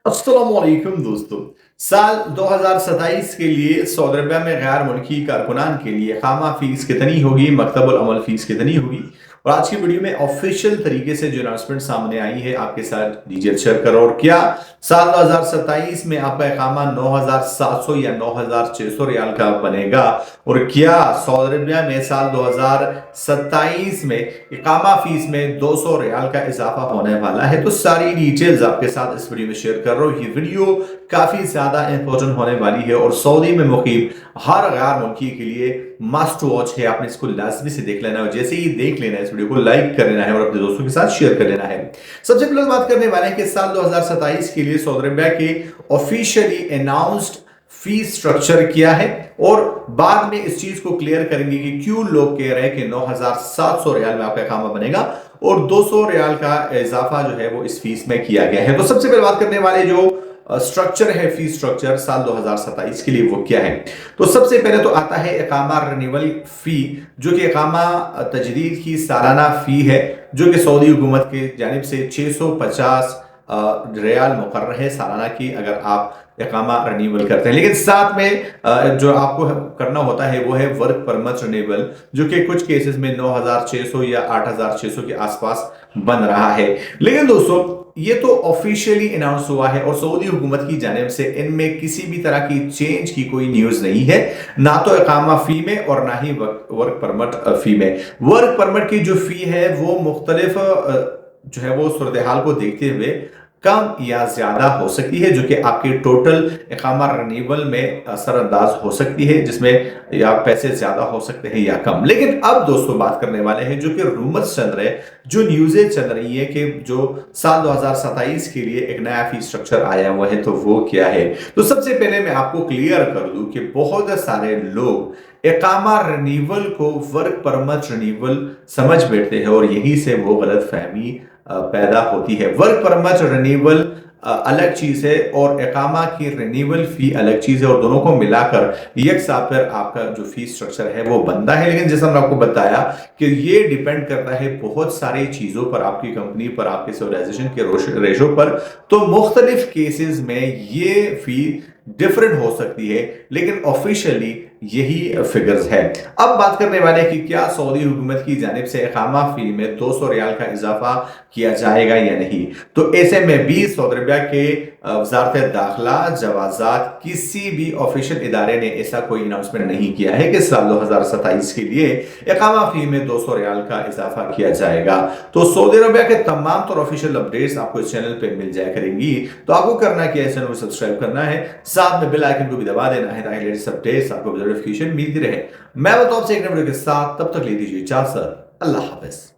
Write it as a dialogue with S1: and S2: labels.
S1: अस्सलामुअलैकुम दोस्तों। साल 2027 के लिए सऊदी अरबिया में गैर मुल्की कारकुनान के लिए खामा फीस कितनी होगी, मकतबुल अमल फीस कितनी होगी, और आज की वीडियो में ऑफिशियल तरीके से जो अनाउंसमेंट सामने आई है आपके साथ डिटेल शेयर करो। और क्या साल 2027 में आपका इकामा 9700 या 9600 रियाल का बनेगा, और क्या सऊदी अरबिया में साल 2027 में इकामा फीस में 200 रियाल का इजाफा होने वाला है। तो सारी डिटेल्स आपके साथ इस वीडियो में शेयर कर रहा हूँ। ये वीडियो काफी ज्यादा इंपॉर्टेंट होने वाली है और सऊदी में मुकीम हर गैर मुल्की के लिए मस्ट वॉच है। आपने इसको लाजमी से देख लेना है, और जैसे ही देख लेना है इस वीडियो को लाइक कर लेना है और अपने दोस्तों के साथ शेयर कर लेना है। सबसे पहले बात करने वाले हैं कि साल 2027 के लिए सऊदी अरबिया के ऑफिशियली अनाउंस्ड फीस स्ट्रक्चर क्या है, और बाद में इस चीज को क्लियर करेंगे कि क्यों लोग कह रहे हैं कि 9700 रियाल में आपका इकामा बनेगा और 200 रियाल का इजाफा जो है वो इस फीस में किया गया है। तो सबसे पहले बात करने वाले जो स्ट्रक्चर है, फीस स्ट्रक्चर साल 2027 के लिए, वो क्या है। तो सबसे पहले तो आता है इकामा रिन्यूअल फी, जो कि इकामा तजदीद की सालाना फी है, जो कि सऊदी हुकूमत की जानिब से 650 रियाल मुकर्रर है सालाना की, अगर आप इकामा रिन्यूअल करते हैं। लेकिन साथ में जो आपको करना होता है वो है वर्क परमिट रिन्यूअल, जो कि कुछ केसेस में 9600 या 8600 के आसपास बन रहा है। लेकिन दोस्तों ये तो ऑफिशियली अनाउंस हुआ है और सऊदी हुकूमत की जानिब से इनमें किसी भी तरह की चेंज की कोई न्यूज नहीं है, ना तो इकामा फी में और ना ही वर्क परमिट फी में। वर्क परमिट की जो फी है वो मुख्तलिफ जो है वो सूरत हाल को देखते हुए कम या ज्यादा हो सकती है, जो कि आपके टोटल इकामा रिन्यूअल में असरअंदाज हो सकती है, जिसमें या पैसे ज्यादा हो सकते हैं या कम। लेकिन अब दोस्तों बात करने वाले हैं जो कि रूमर्स चल रहे, जो न्यूज़ें चल रही है कि जो साल 2027 के लिए एक नया फी स्ट्रक्चर आया हुआ है, तो वो क्या है। तो सबसे पहले मैं आपको क्लियर कर दूं कि बहुत सारे लोग इकामा रिन्यूअल को वर्क परमिट रिन्यूअल समझ बैठते हैं और यही से वो गलत फहमी पैदा होती है। वर्क परमिट रिन्यूअल अलग चीज है और इकामा की रिन्यूअल फी अलग चीज है, और दोनों को मिलाकर एक साथ पर आपका जो फी स्ट्रक्चर है वो बनता है। लेकिन जैसा मैंने आपको बताया कि ये डिपेंड करता है बहुत सारी चीजों पर, आपकी कंपनी पर, आपके सिविलाइजेशन के रेशो पर। तो मुख्तलिफ केसेस में ये फी डिफरेंट हो सकती है, लेकिन ऑफिशियली यही फिगर्स है। अब बात करने वाले हैं कि क्या सऊदी हुकूमत की जानिब से इकामा फी में 200 रियाल का इजाफा किया जाएगा या नहीं। तो ऐसे में भी सऊदी अरबिया के वजारत दाखिला जवाजात किसी भी ऑफिशियल इदारे ने ऐसा कोई अनाउंसमेंट नहीं किया है कि साल 2027 के लिए इकामा फी में 200 रियाल का इजाफा किया जाएगा। तो सऊदी अरबिया के तमाम तो ऑफिशियल अपडेट्स आपको इस चैनल पे मिल जाया करेंगी। तो आपको करना क्या है, चैनल को सब्सक्राइब करना है, साथ में बेल आइकन को भी दबा देना है ताकि लेटेस्ट अपडेट्स आपको नोटिफिकेशन मिलती रहे। मैं बताऊं आपसे एक नए वीडियो के साथ, तब तक ले दीजिए इजाजत। अल्लाह हाफिज।